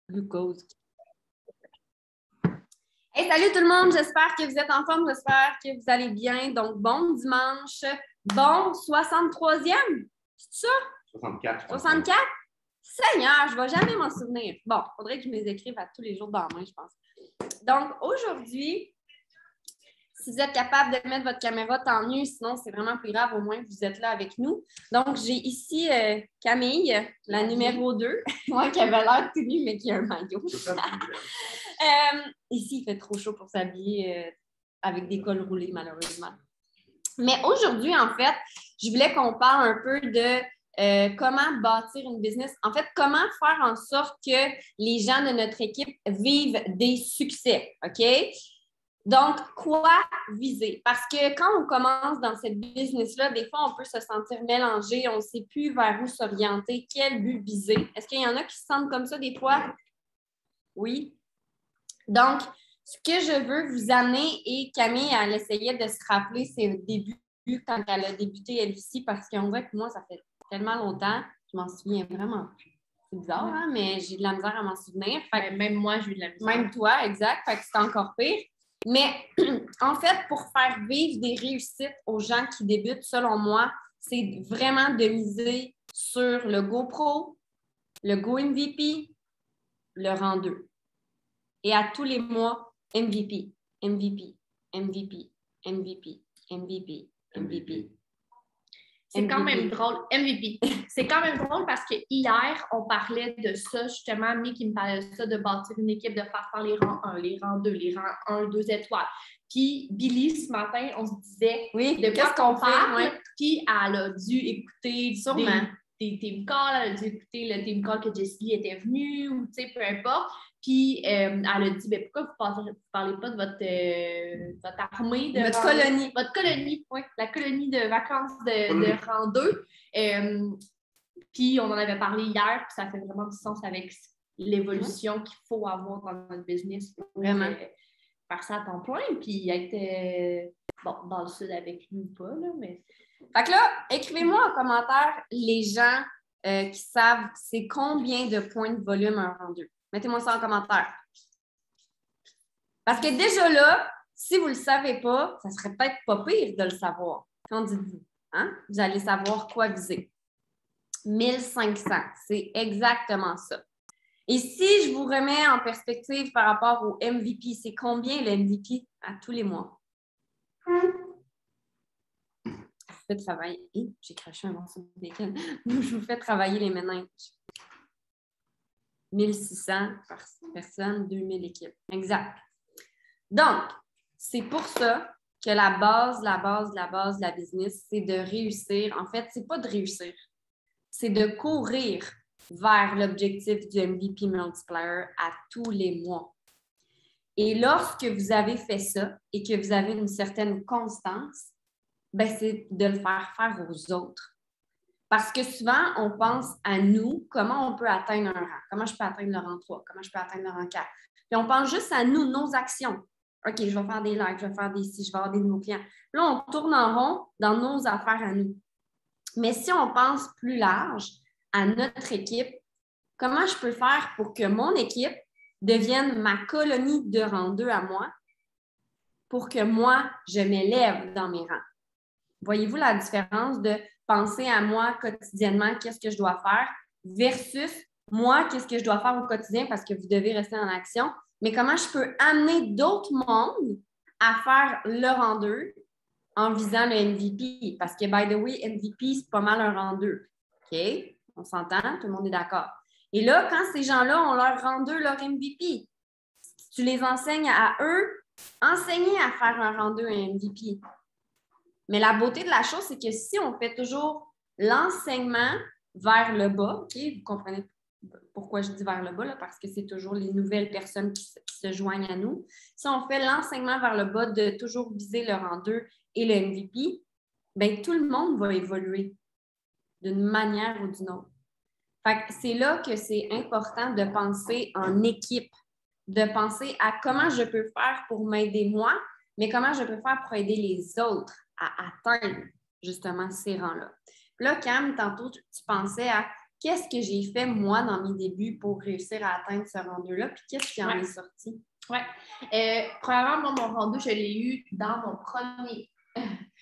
glucose. Hey, salut tout le monde, j'espère que vous êtes en forme, j'espère que vous allez bien. Donc, bon dimanche, bon 63e, c'est ça? 64. 64? Seigneur, je ne vais jamais m'en souvenir. Bon, il faudrait que je me les écrive à tous les jours dans la main, je pense. Donc, aujourd'hui, si vous êtes capable de mettre votre caméra, tant mieux. Sinon, c'est vraiment plus grave. Au moins, vous êtes là avec nous. Donc, j'ai ici Camille, la numéro 2, moi qui avait l'air tout nu, mais qui a un maillot. Ici, il fait trop chaud pour s'habiller avec des cols roulés, malheureusement. Mais aujourd'hui, en fait, je voulais qu'on parle un peu de comment bâtir une business. En fait, comment faire en sorte que les gens de notre équipe vivent des succès, OK? Donc, quoi viser? Parce que quand on commence dans cette business-là, des fois, on peut se sentir mélangé, on ne sait plus vers où s'orienter, quel but viser. Est-ce qu'il y en a qui se sentent comme ça des fois? Oui. Donc, ce que je veux vous amener, et Camille, elle essayait de se rappeler ses débuts quand elle a débuté elle aussi, parce qu'on dirait que moi, ça fait tellement longtemps, je m'en souviens vraiment plus. C'est bizarre, hein? Mais j'ai de la misère à m'en souvenir. Fait que, même moi, j'ai eu de la misère. Même toi, exact. Fait que c'est encore pire. Mais en fait, pour faire vivre des réussites aux gens qui débutent, selon moi, c'est vraiment de miser sur le GoPro, le GoMVP, le rang 2. Et à tous les mois, MVP, MVP, MVP, MVP, MVP, MVP. C'est quand même drôle. MVP. C'est quand même drôle parce que hier, on parlait de ça, justement, Mick qui me parlait de ça, de bâtir une équipe, de faire les rangs 1, les rangs 2, les rangs 1, 2 étoiles. Puis Billy, ce matin, on se disait de quoi qu'on parle. Ouais. Puis elle a dû écouter des team calls, elle a dû écouter le team call que Jessie était venue, ou tu sais, peu importe. Puis elle a dit, ben, pourquoi vous ne parlez pas de votre armée de votre colonie. Votre colonie, oui, la colonie de vacances de rang 2. Puis on en avait parlé hier, puis ça fait vraiment du sens avec l'évolution qu'il faut avoir dans notre business pour vraiment faire ça à temps plein, puis être dans le sud avec nous ou pas, là, mais... Fait que là, écrivez-moi en commentaire les gens qui savent c'est combien de points de volume un rang 2. Mettez-moi ça en commentaire. Parce que déjà là, si vous ne le savez pas, ça serait peut-être pas pire de le savoir. Qu'en dites-vous? Hein? Vous allez savoir quoi viser. 1500, c'est exactement ça. Et si je vous remets en perspective par rapport au MVP, c'est combien le MVP à tous les mois? Je vous fais travailler. J'ai craché un morceau de bacon. Je vous fais travailler les méninges. 1600 par personne, 2000 équipes. Exact. Donc, c'est pour ça que la base de la business, c'est de réussir. En fait, c'est pas de réussir. C'est de courir vers l'objectif du MVP Multiplier à tous les mois. Et lorsque vous avez fait ça et que vous avez une certaine constance, ben c'est de le faire aux autres. Parce que souvent, on pense à nous, comment on peut atteindre un rang, comment je peux atteindre le rang 3, comment je peux atteindre le rang 4. Puis on pense juste à nous, nos actions. OK, je vais faire des lives, je vais faire des ci, je vais avoir des nouveaux clients. Là, on tourne en rond dans nos affaires à nous. Mais si on pense plus large à notre équipe, comment je peux faire pour que mon équipe devienne ma colonie de rang 2 à moi pour que moi, je m'élève dans mes rangs? Voyez-vous la différence de penser à moi quotidiennement, qu'est-ce que je dois faire, versus moi, qu'est-ce que je dois faire au quotidien parce que vous devez rester en action, mais comment je peux amener d'autres mondes à faire le rang 2 en visant le MVP? Parce que, by the way, MVP, c'est pas mal un rang 2. OK? On s'entend? Tout le monde est d'accord. Et là, quand ces gens-là ont leur rang 2, leur MVP, si tu les enseignes à eux, enseignez à faire un rang 2, un MVP. Mais la beauté de la chose, c'est que si on fait toujours l'enseignement vers le bas, OK, vous comprenez pourquoi je dis vers le bas, là, parce que c'est toujours les nouvelles personnes qui se joignent à nous. Si on fait l'enseignement vers le bas de toujours viser le rang 2 et le MVP, bien, tout le monde va évoluer d'une manière ou d'une autre. Fait que c'est là que c'est important de penser en équipe, de penser à comment je peux faire pour m'aider moi, mais comment je peux faire pour aider les autres à atteindre justement ces rangs-là. Puis là, Cam, tantôt, tu pensais à qu'est-ce que j'ai fait, moi, dans mes débuts pour réussir à atteindre ce rang 2-là, puis qu'est-ce qui en est sorti? Oui. Premièrement, moi, mon rang 2, je l'ai eu dans mon premier...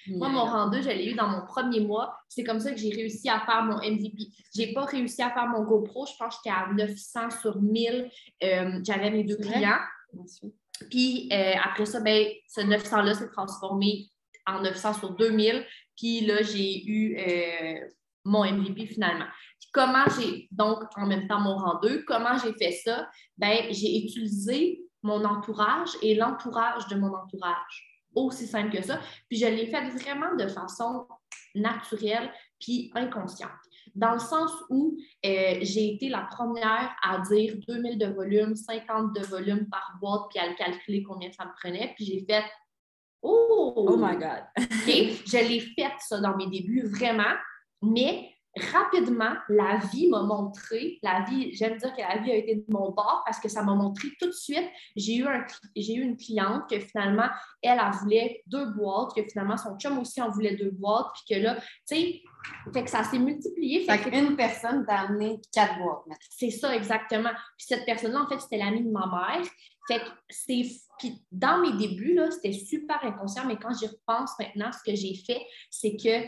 Moi, mon rang 2, je l'ai eu dans mon premier mois. C'est comme ça que j'ai réussi à faire mon MVP. Je n'ai pas réussi à faire mon GoPro. Je pense que j'étais à 900 sur 1000. J'avais mes 2 clients. Puis après ça, ben, ce 900-là s'est transformé en 900 sur 2000. Puis là, j'ai eu mon MVP finalement. Puis comment j'ai, donc en même temps mon rang 2, comment j'ai fait ça? Ben, j'ai utilisé mon entourage et l'entourage de mon entourage. Aussi simple que ça. Puis je l'ai fait vraiment de façon naturelle puis inconsciente. Dans le sens où j'ai été la première à dire 2000 de volume, 50 de volume par boîte, puis à le calculer combien ça me prenait. Puis j'ai fait « Oh my God! » Okay? Je l'ai fait ça dans mes débuts, vraiment, mais rapidement, la vie m'a montré, j'aime dire que la vie a été de mon bord parce que ça m'a montré tout de suite. J'ai eu une cliente que finalement, elle voulait 2 boîtes, que finalement, son chum aussi en voulait 2 boîtes, puis que là, tu sais, fait que ça s'est multiplié. Fait qu'une personne t'a amené 4 boîtes. C'est ça, exactement. Puis cette personne-là, en fait, c'était l'amie de ma mère. Fait que puis dans mes débuts, là, c'était super inconscient, mais quand j'y repense maintenant, ce que j'ai fait, c'est que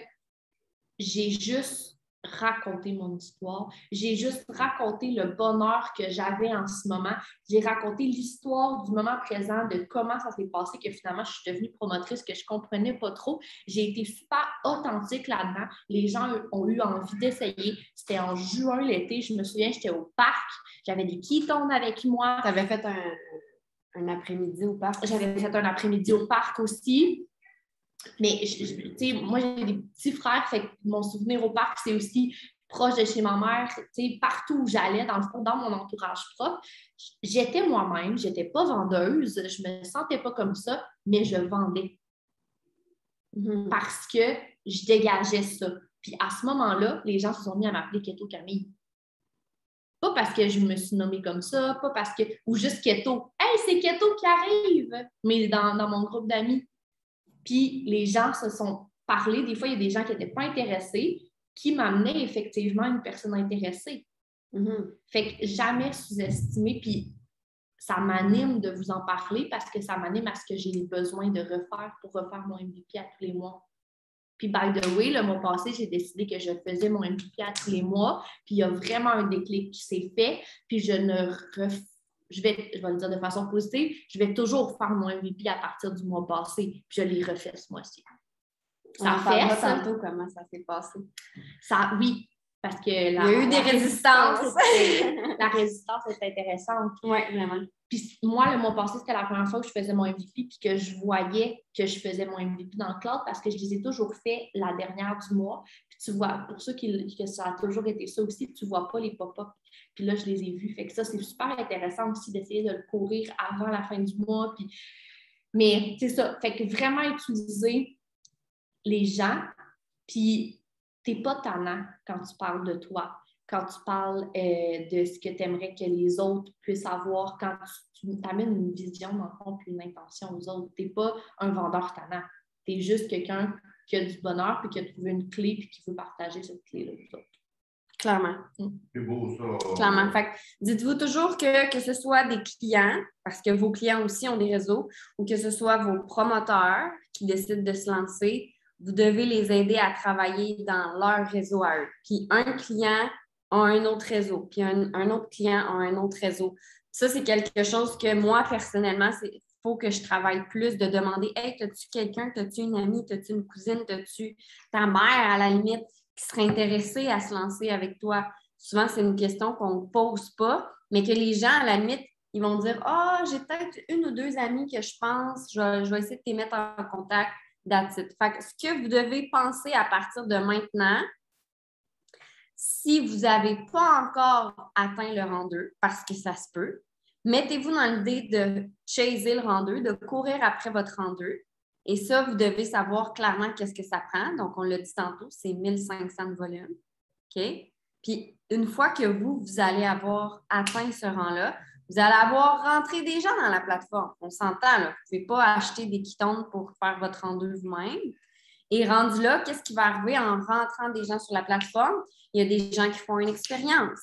j'ai juste raconter mon histoire. J'ai juste raconté le bonheur que j'avais en ce moment. J'ai raconté l'histoire du moment présent, de comment ça s'est passé, que finalement, je suis devenue promotrice, que je ne comprenais pas trop. J'ai été super authentique là-dedans. Les gens ont eu envie d'essayer. C'était en juin, l'été. Je me souviens, j'étais au parc. J'avais des ketones avec moi. Tu avais fait un après-midi au parc? J'avais fait un après-midi au parc aussi. Mais moi, j'ai des petits frères, fait que mon souvenir au parc, c'est aussi proche de chez ma mère, partout où j'allais, dans le fond, dans mon entourage propre. J'étais moi-même, je n'étais pas vendeuse, je ne me sentais pas comme ça, mais je vendais. Parce que je dégageais ça. Puis à ce moment-là, les gens se sont mis à m'appeler Keto Camille. Pas parce que je me suis nommée comme ça, pas parce que... Ou juste Keto. « Hey, c'est Keto qui arrive! » Mais dans mon groupe d'amis. Puis les gens se sont parlé. Des fois, il y a des gens qui n'étaient pas intéressés qui m'amenaient effectivement une personne intéressée. Fait que jamais sous-estimer. Puis ça m'anime de vous en parler parce que ça m'anime à ce que j'ai besoin de refaire pour refaire mon MVP à tous les mois. Puis, by the way, le mois passé, j'ai décidé que je faisais mon MVP à tous les mois. Puis, il y a vraiment un déclic qui s'est fait. Puis, je vais le dire de façon positive, je vais toujours faire mon MVP à partir du mois passé. Puis, je l'ai refait ce mois-ci. Ça fait ça. Tantôt comment ça s'est passé. Oui, parce que il y a eu des résistances. La résistance est intéressante. Oui, vraiment. Puis moi, le mois passé, c'était la première fois que je faisais mon MVP puis que je voyais que je faisais mon MVP dans le cloud parce que je les ai toujours fait la dernière du mois. Puis tu vois, pour ceux que ça a toujours été ça aussi, tu ne vois pas les pop-up. Puis là, je les ai vus. Fait que ça, c'est super intéressant aussi d'essayer de le courir avant la fin du mois. Puis... Mais c'est ça. Fait que vraiment utiliser les gens, puis tu n'es pas tannant quand tu parles de toi. Quand tu parles de ce que tu aimerais que les autres puissent avoir, quand tu amènes une vision, dans le fond, puis une intention aux autres. Tu n'es pas un vendeur tannant. Tu es juste quelqu'un qui a du bonheur, puis qui a trouvé une clé, puis qui veut partager cette clé-là aux autres. Clairement. C'est beau, ça. Clairement. Fait que dites-vous toujours que ce soit des clients, parce que vos clients aussi ont des réseaux, ou que ce soit vos promoteurs qui décident de se lancer, vous devez les aider à travailler dans leur réseau à eux. Puis un client a un autre réseau, puis un autre client a un autre réseau. Ça, c'est quelque chose que moi, personnellement, il faut que je travaille plus, de demander « Hey, t'as-tu quelqu'un, t'as-tu une amie, t'as-tu une cousine, t'as-tu ta mère, à la limite, qui serait intéressée à se lancer avec toi? » Souvent, c'est une question qu'on ne pose pas, mais que les gens, à la limite, ils vont dire « Ah, j'ai peut-être 1 ou 2 amies que je pense, je vais essayer de te mettre en contact. » That's it. Fait que ce que vous devez penser à partir de maintenant, si vous n'avez pas encore atteint le rang 2, parce que ça se peut, mettez-vous dans l'idée de chaser le rang 2, de courir après votre rang 2. Et ça, vous devez savoir clairement qu'est-ce que ça prend. Donc, on l'a dit tantôt, c'est 1500 de volume. OK? Puis, une fois que vous allez avoir atteint ce rang-là, vous allez avoir rentré des gens dans la plateforme. On s'entend, là. Vous ne pouvez pas acheter des ketones pour faire votre rang 2 vous-même. Et rendu là, qu'est-ce qui va arriver en rentrant des gens sur la plateforme? Il y a des gens qui font une expérience.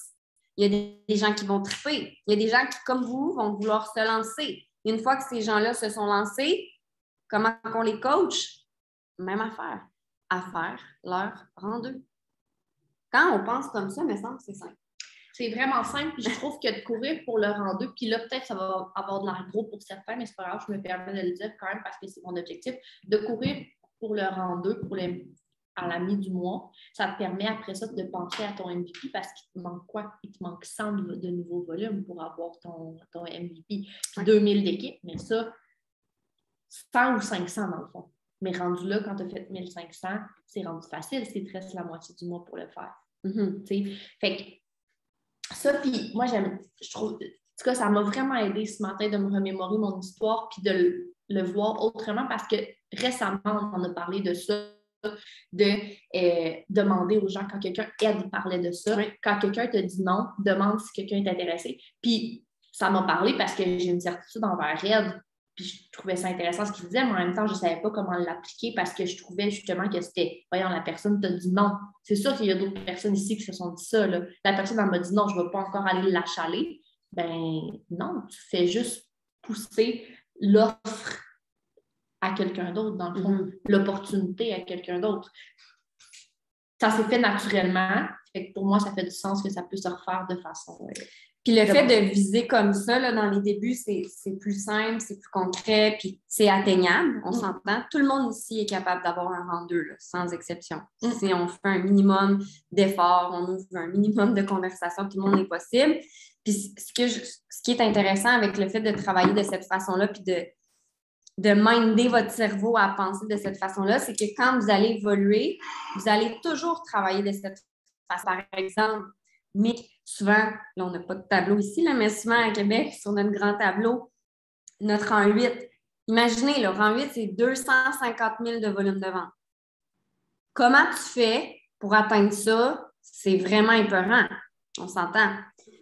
Il y a des gens qui vont triper. Il y a des gens qui, comme vous, vont vouloir se lancer. Une fois que ces gens-là se sont lancés, comment on les coach? Même affaire. À faire leur rang 2. Quand on pense comme ça, il me semble que c'est simple. C'est vraiment simple, puis je trouve que de courir pour le rang 2, puis là, peut-être ça va avoir de l'air gros pour certains, mais c'est pas grave, je me permets de le dire quand même parce que c'est mon objectif. De courir pour le rang 2, à la mi du mois, ça te permet après ça de penser à ton MVP parce qu'il te manque quoi? Il te manque 100 de nouveaux volumes pour avoir ton MVP. Puis 2000 d'équipe, mais ça, 100 ou 500 dans le fond. Mais rendu là, quand tu as fait 1500, c'est rendu facile, c'est presque la moitié du mois pour le faire. Fait que ça, puis moi, je trouve, en tout cas, ça m'a vraiment aidé ce matin de me remémorer mon histoire puis de le voir autrement parce que récemment, on en a parlé de ça, de demander aux gens quand quelqu'un parlait de ça. Oui. Quand quelqu'un te dit non, demande si quelqu'un est intéressé. Puis ça m'a parlé parce que j'ai une certitude envers Red. Puis je trouvais ça intéressant ce qu'il disait, mais en même temps, je ne savais pas comment l'appliquer parce que je trouvais justement que c'était, voyons, la personne t'a dit non. C'est sûr qu'il y a d'autres personnes ici qui se sont dit ça. Là. La personne, elle m'a dit non, je ne vais pas encore aller l'achaler. Ben non, tu fais juste pousser l'offre à quelqu'un d'autre, dans le fond, l'opportunité à quelqu'un d'autre. Ça s'est fait naturellement. Fait que pour moi, ça fait du sens que ça peut se refaire de façon... Puis le fait de viser comme ça, là, dans les débuts, c'est plus simple, c'est plus concret, puis c'est atteignable, on s'entend. Tout le monde ici est capable d'avoir un rang 2, là, sans exception. Si on fait un minimum d'efforts, on ouvre un minimum de conversation, tout le monde est possible. Puis ce qui est intéressant avec le fait de travailler de cette façon-là, puis de minder votre cerveau à penser de cette façon-là, c'est que quand vous allez évoluer, vous allez toujours travailler de cette façon. Par exemple, Mick, souvent, là, on n'a pas de tableau ici, là, mais souvent à Québec, sur notre grand tableau, notre rang 8, imaginez, le rang 8, c'est 250 000 de volume de vente. Comment tu fais pour atteindre ça? C'est vraiment épeurant, on s'entend.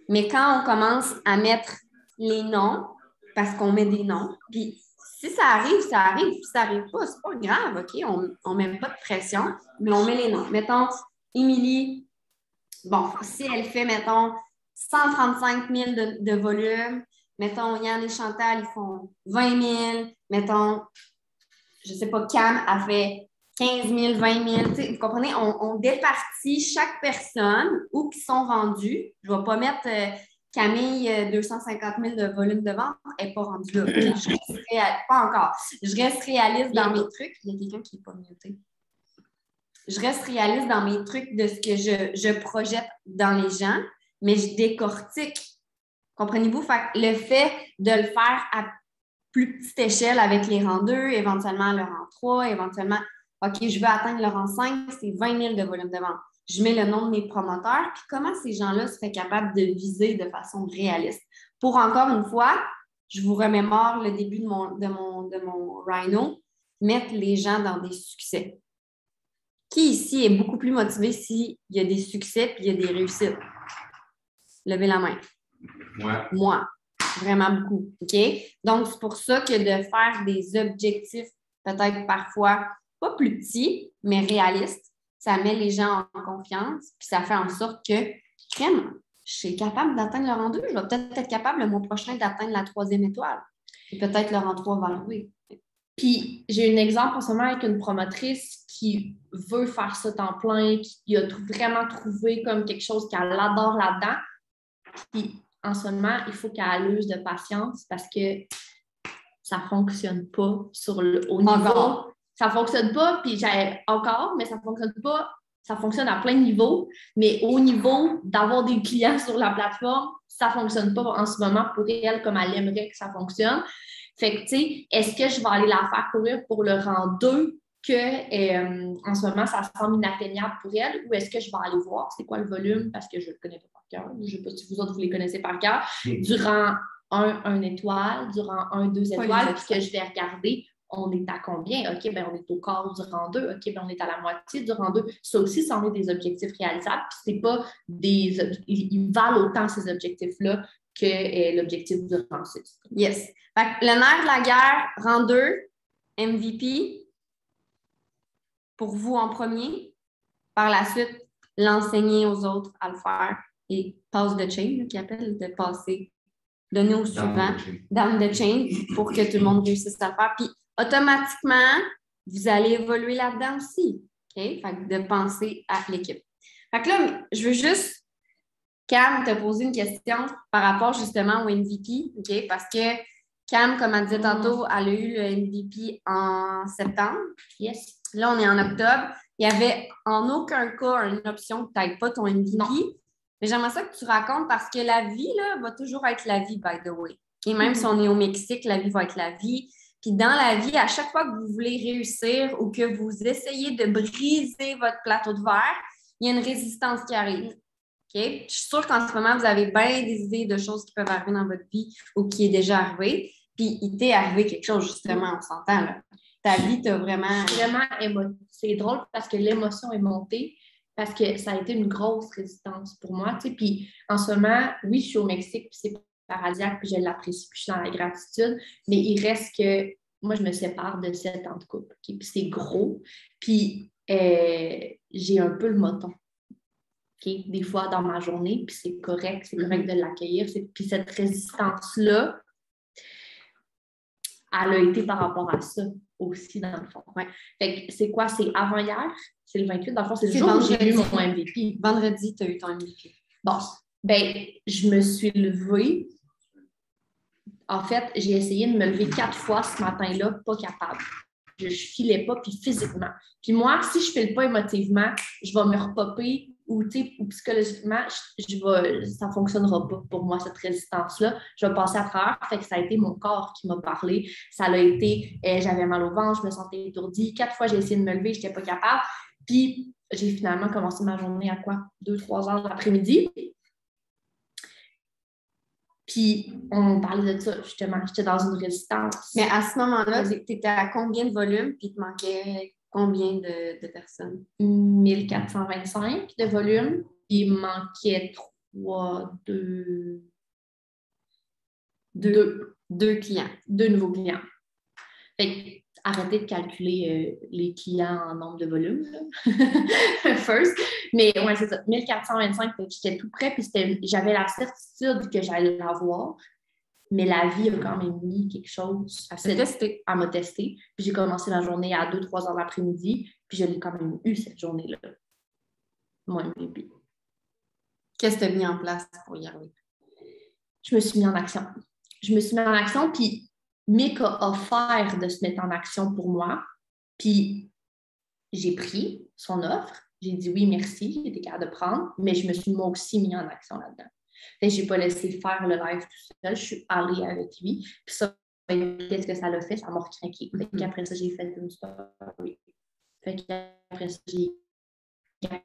Mais quand on commence à mettre les noms, parce qu'on met des noms, puis si ça arrive, ça arrive. Si ça n'arrive pas, c'est pas grave, OK? On ne met pas de pression, mais on met les noms. Mettons, Émilie, bon, si elle fait, mettons, 135 000 de volume, mettons, Yann et Chantal, ils font 20 000, mettons, je ne sais pas, Cam a fait 15 000, 20 000, vous comprenez? On départit chaque personne où ils sont rendus. Je ne vais pas mettre Camille 250 000 de volume de vente, elle n'est pas rendue là. Pas encore. Je reste réaliste dans mes trucs. Il y a quelqu'un qui n'est pas muté. Je reste réaliste dans mes trucs de ce que je projette dans les gens, mais je décortique. Comprenez-vous? Fait que le fait de le faire à plus petite échelle avec les rangs 2, éventuellement le rang 3, éventuellement, OK, je veux atteindre le rang 5, c'est 20 000 de volume de vente. Je mets le nom de mes promoteurs, puis comment ces gens-là seraient capables de viser de façon réaliste. Pour encore une fois, je vous remémore le début de mon Rhino, mettre les gens dans des succès. Qui ici est beaucoup plus motivé s'il y a des succès puis il y a des réussites? Levez la main. Moi. Vraiment beaucoup. OK? Donc, c'est pour ça que de faire des objectifs peut-être parfois pas plus petits, mais réalistes, ça met les gens en confiance, puis ça fait en sorte que, crème, je suis capable d'atteindre le rang 2. Je vais peut-être être capable le mois prochain d'atteindre la 3e étoile. Et peut-être le rang 3 va arriver. Puis, j'ai un exemple en ce moment avec une promotrice qui veut faire ça temps plein, qui a vraiment trouvé comme quelque chose qu'elle adore là-dedans. Puis, en ce moment, il faut qu'elle use de patience parce que ça ne fonctionne pas sur le haut niveau. Encore. Ça ne fonctionne pas, puis mais ça ne fonctionne pas. Ça fonctionne à plein de niveaux, mais au niveau d'avoir des clients sur la plateforme, ça ne fonctionne pas en ce moment pour elle comme elle aimerait que ça fonctionne. Fait que, tu sais, est-ce que je vais aller la faire courir pour le rang 2 que en ce moment, ça semble inatteignable pour elle, ou est-ce que je vais aller voir c'est quoi le volume, parce que je ne le connais pas par cœur. Je ne sais pas si vous autres, vous les connaissez par cœur. Du rang 1 étoile, du rang 1, 2 étoiles, puis que je vais regarder, on est à combien? OK, bien, on est au quart du rang 2. OK, bien, on est à la moitié du rang 2. Ça aussi, ça en est des objectifs réalisables, puis c'est pas ils valent autant ces objectifs-là que l'objectif du rang 6. Yes. Fait que le nerf de la guerre, rang 2, MVP, pour vous en premier. Par la suite, l'enseigner aux autres à le faire. Et pass the chain, là, qu'ils appellent, de passer, donner au suivant, down the chain, pour que tout le monde réussisse à le faire. Puis automatiquement, vous allez évoluer là-dedans aussi. OK? Fait que de penser à l'équipe. Fait que là, je veux juste, Cam, te poser une question par rapport justement au MVP, OK? Parce que Cam, comme elle disait tantôt, elle a eu le MVP en septembre. Yes. Là, on est en octobre. Il n'y avait en aucun cas une option que tu n'aies pas ton MVP. Non. Mais j'aimerais ça que tu racontes parce que la vie, là, va toujours être la vie, by the way. Et même si on est au Mexique, la vie va être la vie. Puis dans la vie, à chaque fois que vous voulez réussir ou que vous essayez de briser votre plateau de verre, il y a une résistance qui arrive. Okay? Je suis sûre qu'en ce moment, vous avez bien des idées de choses qui peuvent arriver dans votre vie ou qui est déjà arrivé. Puis il t'est arrivé quelque chose, justement, on s'entend, là. Ta vie t'a vraiment... C'est drôle parce que l'émotion est montée, parce que ça a été une grosse résistance pour moi, tu sais. Puis en ce moment, oui, je suis au Mexique, puis c'est paradisiaque, puis je l'apprécie, puis je suis dans la gratitude, mais il reste que moi, je me sépare de 7 ans de couple, okay? Puis c'est gros, puis j'ai un peu le moton. Okay? Des fois dans ma journée, puis c'est correct de l'accueillir. Puis cette résistance-là, elle a été par rapport à ça aussi, dans le fond. Ouais. Fait que c'est quoi? C'est avant-hier? C'est le 28? Dans le fond, c'est le jour où j'ai eu mon MVP. Vendredi, tu as eu ton MVP. Bon, ben, je me suis levée. En fait, j'ai essayé de me lever 4 fois ce matin-là, pas capable. Je filais pas, puis physiquement. Puis moi, si je file pas émotivement, je vais me repopper ou psychologiquement, ça ne fonctionnera pas pour moi, cette résistance-là. Je vais passer à travers. Fait que ça a été mon corps qui m'a parlé. Ça l'a été, j'avais mal au ventre, je me sentais étourdie. 4 fois, j'ai essayé de me lever, je n'étais pas capable. Puis, j'ai finalement commencé ma journée à quoi? 2-3 heures de l'après-midi. Puis, on parlait de ça, justement. J'étais dans une résistance. Mais à ce moment-là, tu étais à combien de volume? Puis, il te manquait combien de personnes? 1425 de volume. Puis, il me manquait 2 clients. 2 nouveaux clients. Fait que, arrêtez de calculer les clients en nombre de volumes, first. Mais ouais, c'est ça, 1425, j'étais tout prêt, puis j'avais la certitude que j'allais l'avoir, mais la vie a quand même mis quelque chose à me tester. Puis j'ai commencé ma journée à 2-3 heures l'après-midi, puis je l'ai quand même eu cette journée-là. Mon MVP. Qu'est-ce que tu as mis en place pour y arriver? Je me suis mis en action, puis Mick a offert de se mettre en action pour moi. Puis j'ai pris son offre. J'ai dit oui, merci, j'ai été capable de prendre, mais je me suis moi aussi mis en action là-dedans. Je n'ai pas laissé faire le live tout seul. Je suis allée avec lui. Puis ça, qu'est-ce que ça l'a fait? Ça m'a recraqué. Après ça, j'ai fait une story. Après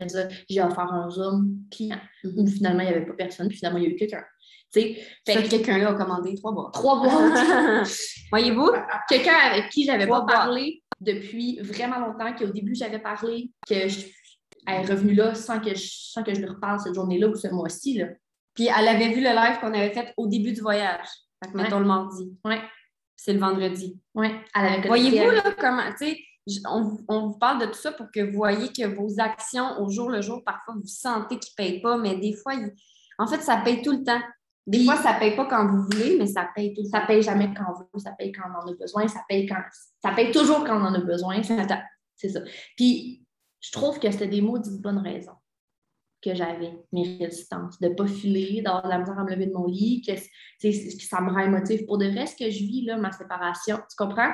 ça, j'ai offert un Zoom client où finalement, il n'y avait pas personne. Puis finalement, il y a eu quelqu'un. Quelqu'un-là a commandé 3 boîtes. 3 boîtes. Voyez-vous? Quelqu'un avec qui je n'avais pas parlé depuis vraiment longtemps, qu'au début, j'avais parlé, elle est revenue là sans que je lui reparle cette journée-là ou ce mois-ci. Là. Puis elle avait vu le live qu'on avait fait au début du voyage. Fait que mettons le mardi. Ouais. C'est le vendredi. Ouais. Voyez-vous là comment, tu sais, on vous parle de tout ça pour que vous voyez que vos actions au jour le jour, parfois vous sentez qu'ils ne payent pas, mais des fois, en fait, ça paye tout le temps. Des fois, ça ne paye pas quand vous voulez, mais ça paye tout le temps. Ça paye jamais quand on veut, ça paye quand on en a besoin, ça paye toujours quand on en a besoin. C'est ça. Puis, je trouve que c'était des maudites bonnes raisons que j'avais, mes résistances, de ne pas filer, d'avoir de la misère à me lever de mon lit, que ça me rend émotive. Pour de vrai, ce que je vis, là, ma séparation, tu comprends?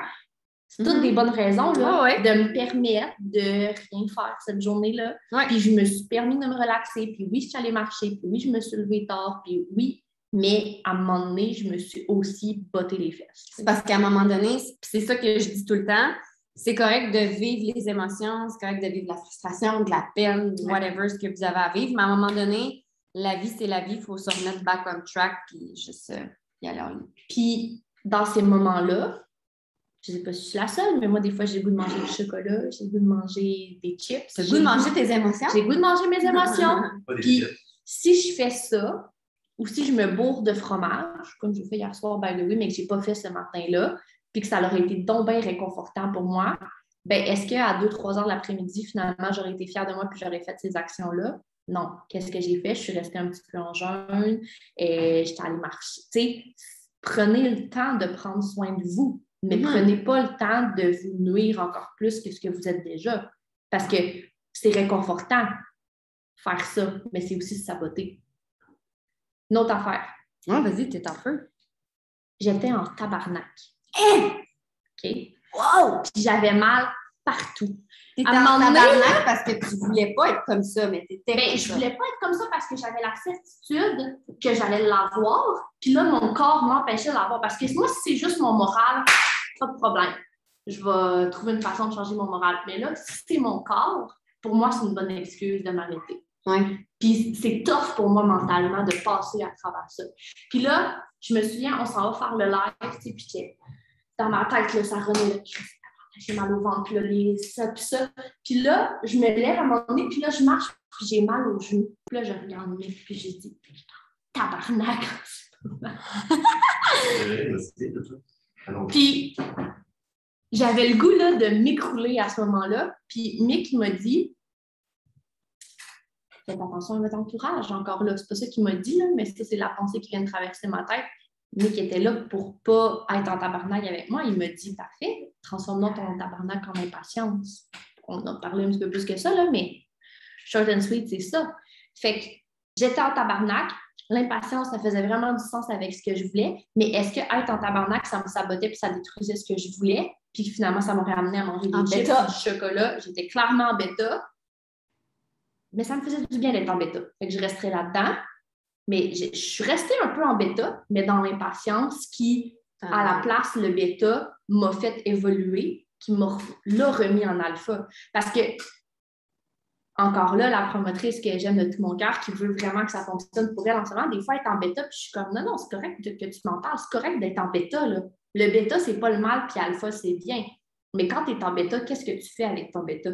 C'est toutes des bonnes raisons là, de me permettre de rien faire cette journée-là. Ouais. Puis je me suis permis de me relaxer. Puis oui, je suis allée marcher. Puis oui, je me suis levée tard. Puis oui, mais à un moment donné, je me suis aussi botté les fesses. C'est parce qu'à un moment donné, c'est ça que je dis tout le temps, c'est correct de vivre les émotions, c'est correct de vivre la frustration, de la peine, whatever ce que vous avez à vivre. Mais à un moment donné, la vie, c'est la vie. Il faut se remettre back on track puis juste y aller en ligne. Puis dans ces moments-là, je ne sais pas si je suis la seule, mais moi, des fois, j'ai le goût de manger du chocolat, j'ai le goût de manger des chips. J'ai le goût de manger tes émotions? J'ai le goût de manger mes émotions. Puis, si je fais ça, ou si je me bourre de fromage, comme je fais hier soir, by the way, mais que je n'ai pas fait ce matin-là, puis que ça aurait été donc bien réconfortant pour moi, ben, est-ce qu'à 2-3 heures de l'après-midi, finalement, j'aurais été fière de moi puis j'aurais fait ces actions-là? Non. Qu'est-ce que j'ai fait? Je suis restée un petit peu en jeûne et j'étais allée marcher. Tu sais, prenez le temps de prendre soin de vous, mais prenez pas le temps de vous nuire encore plus que ce que vous êtes déjà. Parce que c'est réconfortant faire ça, mais c'est aussi se saboter. Une autre affaire. Ouais, vas-y, t'es en feu. J'étais en tabarnak. OK? Wow! Puis j'avais mal partout. T'étais en tabarnak parce que tu voulais pas être comme ça, mais t'étais comme ça. Je voulais pas être comme ça parce que j'avais la certitude que j'allais l'avoir. Puis là, mon corps m'empêchait de l'avoir. Parce que moi, si c'est juste mon moral, pas de problème. Je vais trouver une façon de changer mon moral. Mais là, si c'est mon corps, pour moi, c'est une bonne excuse de m'arrêter. Ouais. Puis c'est tough pour moi mentalement de passer à travers ça. Puis là, je me souviens, on s'en va faire le live, tu sais, puis dans ma tête, là, ça renaît le Christ. J'ai mal au ventre, là, ça, puis ça. Puis là, je me lève à un moment donné, puis là, je marche, puis j'ai mal aux genoux. Puis là, je regarde mes, puis j'ai dit, tabarnak! Puis j'avais le goût, là, de m'écrouler à ce moment-là. Puis Mick m'a dit, faites attention à votre entourage, encore là. C'est pas ça qu'il m'a dit, là, mais ça, c'est la pensée qui vient de traverser ma tête. Mais qui était là pour pas être en tabarnak avec moi, il m'a dit, parfait, transforme-nous ton tabarnak en impatience. On a parlé un petit peu plus que ça, là, mais short and sweet, c'est ça. Fait que j'étais en tabarnak, l'impatience, ça faisait vraiment du sens avec ce que je voulais, mais est-ce que être en tabarnak, ça me sabotait puis ça détruisait ce que je voulais, puis finalement, ça m'aurait amené à manger des chips, du chocolat. J'étais clairement en bêta, mais ça me faisait du bien d'être en bêta. Fait que je resterais là-dedans. Mais je suis restée un peu en bêta, mais dans l'impatience qui, à la place, le bêta m'a fait évoluer, qui l'a remis en alpha. Parce que, encore là, la promotrice que j'aime de tout mon cœur, qui veut vraiment que ça fonctionne pour elle en ce moment, des fois, elle est en bêta, puis je suis comme, non, c'est correct que tu m'en parles, c'est correct d'être en bêta, là. Le bêta, c'est pas le mal, puis alpha, c'est bien. Mais quand tu es en bêta, qu'est-ce que tu fais avec ton bêta?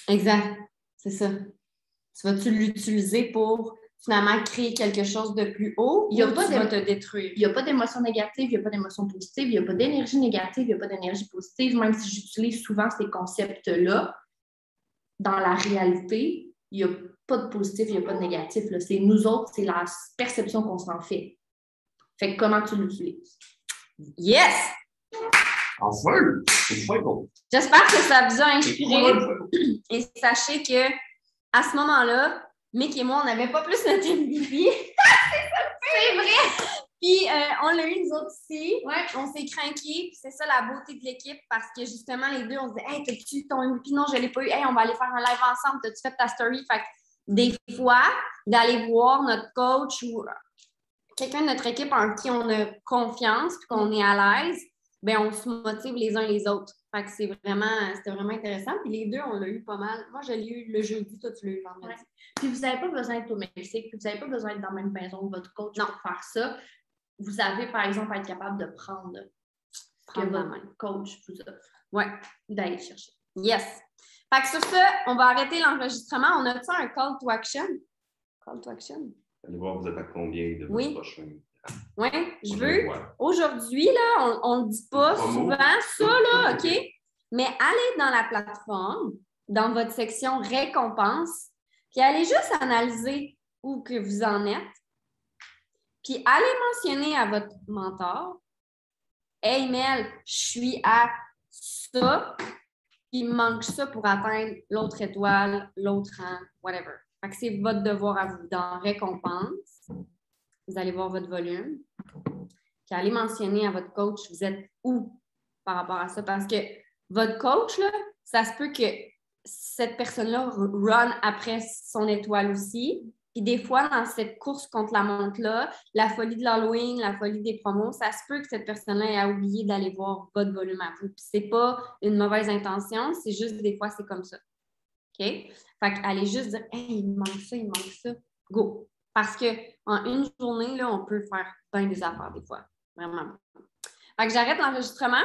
Exact, c'est ça. Tu vas-tu l'utiliser pour finalement créer quelque chose de plus haut ou tu vas te détruire? Il n'y a pas d'émotion négative, il n'y a pas d'émotion positive, il n'y a pas d'énergie négative, il n'y a pas d'énergie positive, même si j'utilise souvent ces concepts-là. Dans la réalité, il n'y a pas de positif, il n'y a pas de négatif. Là. C'est nous autres, c'est la perception qu'on s'en fait. Fait que comment tu l'utilises? Yes! Enfin! C'est pas bon. J'espère que ça vous a inspiré. Et sachez que à ce moment-là, Mick et moi, on n'avait pas plus notre MVP. C'est vrai! Puis, on l'a eu, nous autres aussi. Ouais. On s'est craqués. Puis, c'est ça la beauté de l'équipe parce que justement, les deux, on se disait, hey, t'as-tu eu ton MVP? Non, je ne l'ai pas eu. Hey, on va aller faire un live ensemble. T'as-tu fait ta story? Fait que des fois, d'aller voir notre coach ou quelqu'un de notre équipe en qui on a confiance puis qu'on est à l'aise, bien, on se motive les uns les autres. Fait que c'était vraiment intéressant. Puis les deux, on l'a eu pas mal. Moi, je l'ai eu le jeudi, toi, tu l'as eu le vendredi. Ouais. Puis vous n'avez pas besoin d'être au Mexique, puis vous n'avez pas besoin d'être dans la même maison que votre coach pour faire ça. Vous avez, par exemple, à être capable de prendre ce que votre coach vous offre. Oui. D'aller chercher. Yes. Fait que sur ça, on va arrêter l'enregistrement. On a-tu un call to action? Call to action? Allez voir, vous êtes à combien de votre prochain? Oui, je veux. Aujourd'hui, là, on ne le dit pas souvent, ça, là, OK? Mais allez dans la plateforme, dans votre section récompense, puis allez juste analyser où que vous en êtes. Puis allez mentionner à votre mentor, hey Mel, je suis à ça, puis il me manque ça pour atteindre l'autre étoile, l'autre rang, whatever. Fait que c'est votre devoir à vous. Dans récompense, vous allez voir votre volume. Puis allez mentionner à votre coach, vous êtes où par rapport à ça? Parce que votre coach, là, ça se peut que cette personne-là run après son étoile aussi. Puis des fois, dans cette course contre la montre-là, la folie de l'Halloween, la folie des promos, ça se peut que cette personne-là ait oublié d'aller voir votre volume à vous. Puis c'est pas une mauvaise intention, c'est juste des fois, c'est comme ça. OK? Fait qu'allez juste dire, hey, il me manque ça. Go! Parce qu'en une journée, là, on peut faire plein des affaires des fois. Vraiment. Fait que j'arrête l'enregistrement.